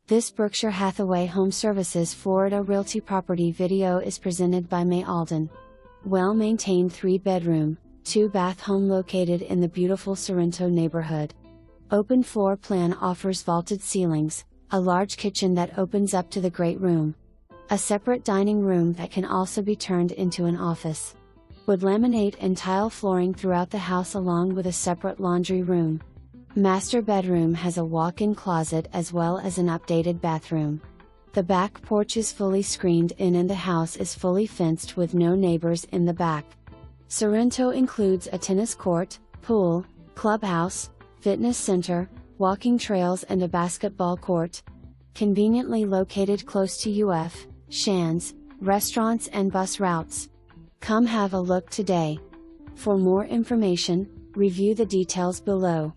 This Berkshire Hathaway HomeServices Florida Realty property video is presented by May Alden. Well-maintained 3-bedroom, 2-bath home located in the beautiful Sorrento neighborhood. Open floor plan offers vaulted ceilings, a large kitchen that opens up to the great room. A separate dining room that can also be turned into an office. Wood laminate and tile flooring throughout the house along with a separate laundry room. Master bedroom has a walk-in closet as well as an updated bathroom. The back porch is fully screened in and the house is fully fenced with no neighbors in the back. Sorrento includes a tennis court, pool, clubhouse, fitness center, walking trails and a basketball court. Conveniently located close to UF, Shands, restaurants and bus routes. Come have a look today. For more information, review the details below.